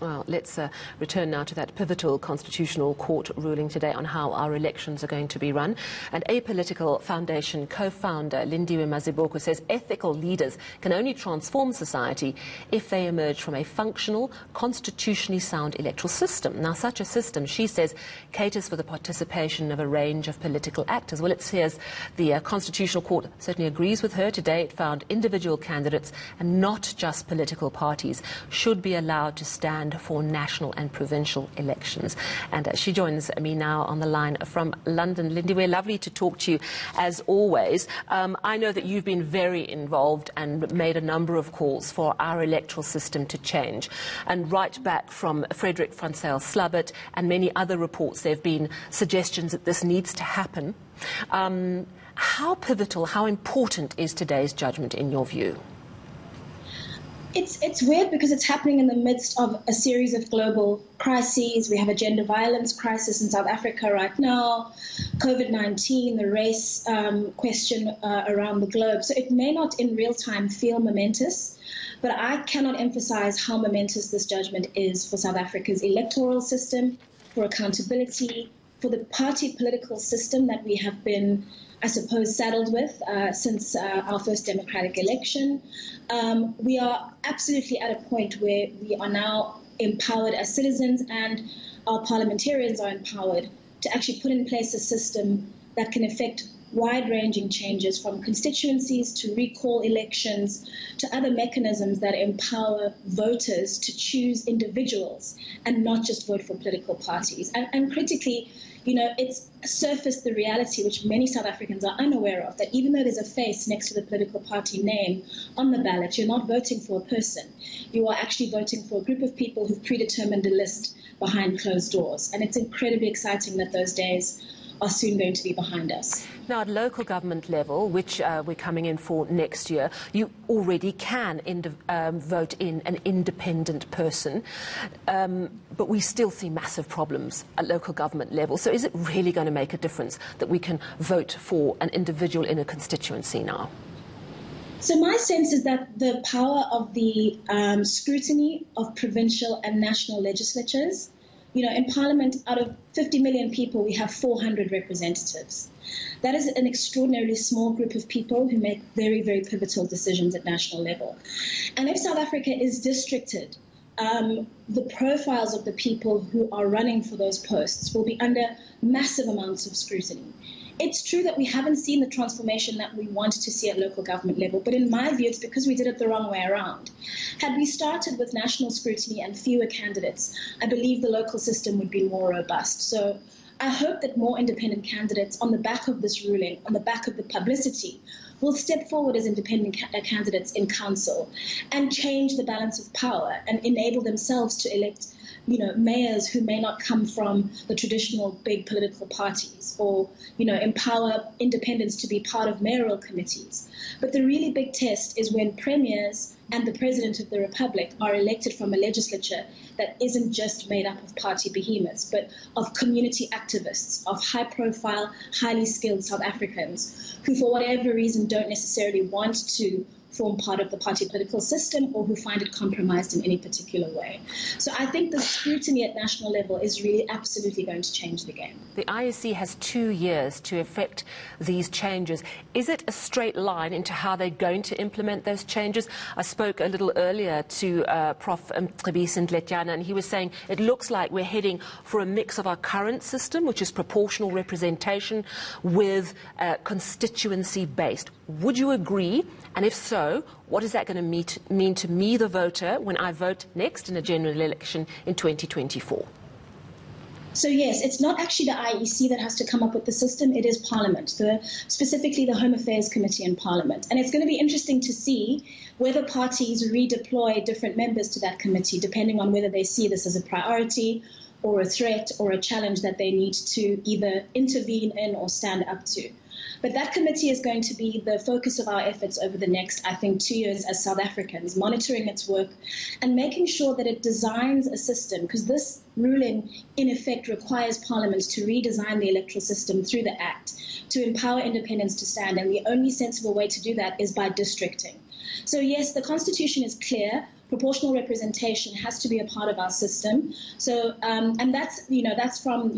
Well, let's return now to that pivotal Constitutional Court ruling today on how our elections are going to be run. And Apolitical Foundation co-founder Lindiwe Mazibuko says ethical leaders can only transform society if they emerge from a functional, constitutionally sound electoral system. Now, such a system, she says, caters for the participation of a range of political actors. Well, it says the Constitutional Court certainly agrees with her. Today it found individual candidates and not just political parties should be allowed to stand for national and provincial elections. And she joins me now on the line from London. Lindiwe, lovely to talk to you as always. I know that you've been very involved and made a number of calls for our electoral system to change. And right back from Frederick Francel Slubbert and many other reports, there have been suggestions that this needs to happen. How pivotal, how important is today's judgment in your view? It's weird because it's happening in the midst of a series of global crises. We have a gender violence crisis in South Africa right now, COVID-19, the race question around the globe. So it may not in real time feel momentous, but I cannot emphasize how momentous this judgment is for South Africa's electoral system, for accountability, for the party political system that we have been, I suppose, saddled with since our first democratic election. We are absolutely at a point where we are now empowered as citizens, and our parliamentarians are empowered to actually put in place a system that can affect wide-ranging changes, from constituencies to recall elections to other mechanisms that empower voters to choose individuals and not just vote for political parties. And critically, you know, it's surfaced the reality, which many South Africans are unaware of, that even though there's a face next to the political party name on the ballot, you're not voting for a person. You are actually voting for a group of people who've predetermined a list behind closed doors. And it's incredibly exciting that those days are soon going to be behind us. Now, at local government level, which we're coming in for next year, you already can vote in an independent person, but we still see massive problems at local government level. So is it really going to make a difference that we can vote for an individual in a constituency now? So my sense is that the power of the scrutiny of provincial and national legislatures, you know, in Parliament, out of 50 million people, we have 400 representatives. That is an extraordinarily small group of people who make very, very pivotal decisions at national level. And if South Africa is districted, the profiles of the people who are running for those posts will be under massive amounts of scrutiny. It's true that we haven't seen the transformation that we wanted to see at local government level, but in my view, it's because we did it the wrong way around. Had we started with national scrutiny and fewer candidates, I believe the local system would be more robust. So I hope that more independent candidates, on the back of this ruling, on the back of the publicity, will step forward as independent candidates in council and change the balance of power and enable themselves to elect, you know, mayors who may not come from the traditional big political parties, or, you know, empower independents to be part of mayoral committees. But the really big test is when premiers and the President of the Republic are elected from a legislature that isn't just made up of party behemoths, but of community activists, of high-profile, highly skilled South Africans who, for whatever reason, don't necessarily want to form part of the party political system, or who find it compromised in any particular way. So I think the scrutiny at national level is really absolutely going to change the game. The IEC has 2 years to effect these changes. Is it a straight line into how they're going to implement those changes? I spoke a little earlier to Prof. Mcebisi Ndletyana, and he was saying it looks like we're heading for a mix of our current system, which is proportional representation, with constituency-based. Would you agree? And if so, what is that going to mean to me, the voter, when I vote next in a general election in 2024? So yes, it's not actually the IEC that has to come up with the system, it is Parliament, specifically the Home Affairs Committee in Parliament. And it's going to be interesting to see whether parties redeploy different members to that committee, depending on whether they see this as a priority or a threat or a challenge that they need to either intervene in or stand up to. But that committee is going to be the focus of our efforts over the next, I think, 2 years as South Africans, monitoring its work and making sure that it designs a system, because this ruling, in effect, requires Parliament to redesign the electoral system through the Act to empower independents to stand. And the only sensible way to do that is by districting. So, yes, the Constitution is clear, proportional representation has to be a part of our system. So, and that's from,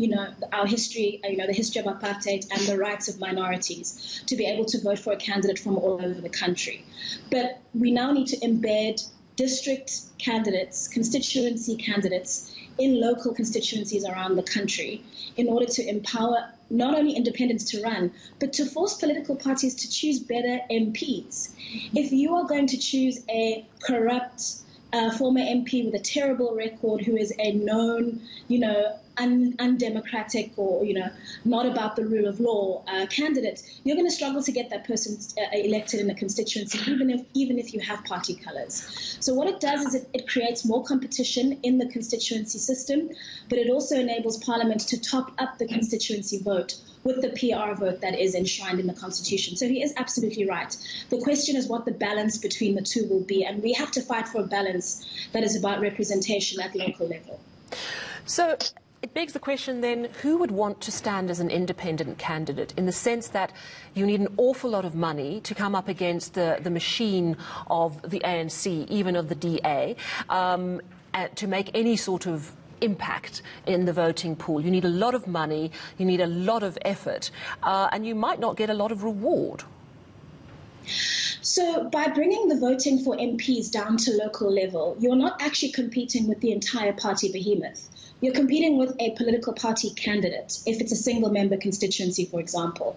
our history, the history of apartheid and the rights of minorities to be able to vote for a candidate from all over the country. But we now need to embed district candidates, constituency candidates in local constituencies around the country in order to empower not only independents to run, but to force political parties to choose better MPs. If you are going to choose a corrupt former MP with a terrible record who is a known, undemocratic or, not about the rule of law candidate, you're going to struggle to get that person elected in the constituency, even if you have party colours. So what it does is it creates more competition in the constituency system, but it also enables Parliament to top up the constituency vote with the PR vote that is enshrined in the Constitution. So he is absolutely right. The question is what the balance between the two will be, and we have to fight for a balance that is about representation at local level. So it begs the question then, who would want to stand as an independent candidate, in the sense that you need an awful lot of money to come up against the machine of the ANC, even of the DA, to make any sort of impact in the voting pool. You need a lot of money, you need a lot of effort, and you might not get a lot of reward. So by bringing the voting for MPs down to local level, you're not actually competing with the entire party behemoth. You're competing with a political party candidate, if it's a single-member constituency, for example.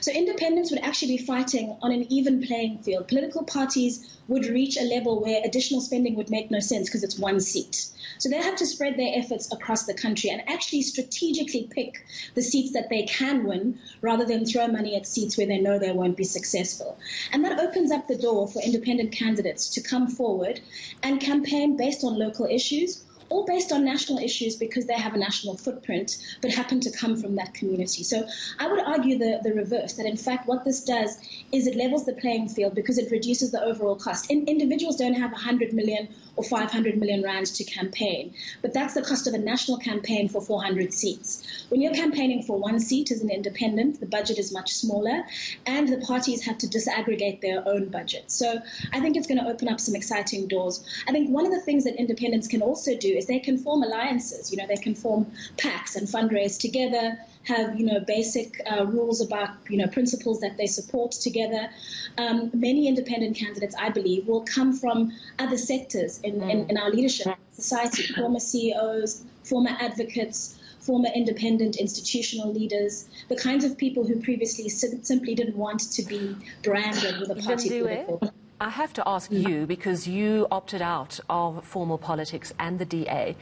So independents would actually be fighting on an even playing field. Political parties would reach a level where additional spending would make no sense because it's one seat. So they have to spread their efforts across the country and actually strategically pick the seats that they can win rather than throw money at seats where they know they won't be successful. And that opens up the door for independent candidates to come forward and campaign based on local issues or based on national issues because they have a national footprint but happen to come from that community. So I would argue the reverse, that in fact what this does is it levels the playing field because it reduces the overall cost. Individuals don't have 100 million or 500 million rands to campaign, but that's the cost of a national campaign for 400 seats. When you're campaigning for one seat as an independent, the budget is much smaller and the parties have to disaggregate their own budget. So I think it's going to open up some exciting doors. I think one of the things that independents can also do is they can form alliances. They can form packs and fundraise together, have, basic rules about, principles that they support together. Many independent candidates, I believe, will come from other sectors in our leadership society, former CEOs, former advocates, former independent institutional leaders, the kinds of people who previously simply didn't want to be branded with a party political. I have to ask you, because you opted out of formal politics and the DA,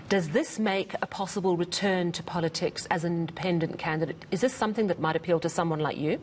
does this make a possible return to politics as an independent candidate? Is this something that might appeal to someone like you?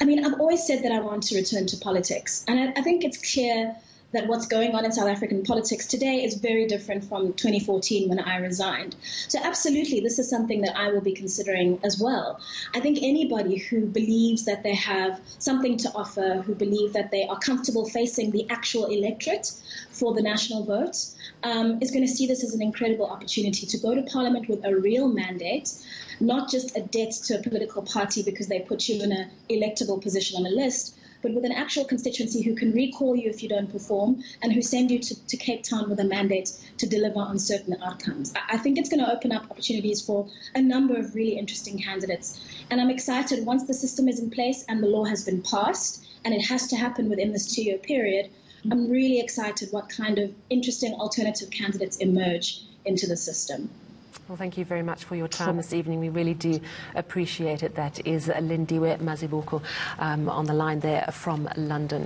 I mean, I've always said that I want to return to politics, and I think it's clear that what's going on in South African politics today is very different from 2014 when I resigned. So absolutely, this is something that I will be considering as well. I think anybody who believes that they have something to offer, who believe that they are comfortable facing the actual electorate for the national vote, is going to see this as an incredible opportunity to go to Parliament with a real mandate, not just a debt to a political party because they put you in an electable position on a list, but with an actual constituency who can recall you if you don't perform and who send you to Cape Town with a mandate to deliver on certain outcomes. I think it's going to open up opportunities for a number of really interesting candidates. And I'm excited once the system is in place and the law has been passed, and it has to happen within this 2-year period, I'm really excited what kind of interesting alternative candidates emerge into the system. Well, thank you very much for your time this evening. We really do appreciate it. That is Lindiwe Mazibuko on the line there from London.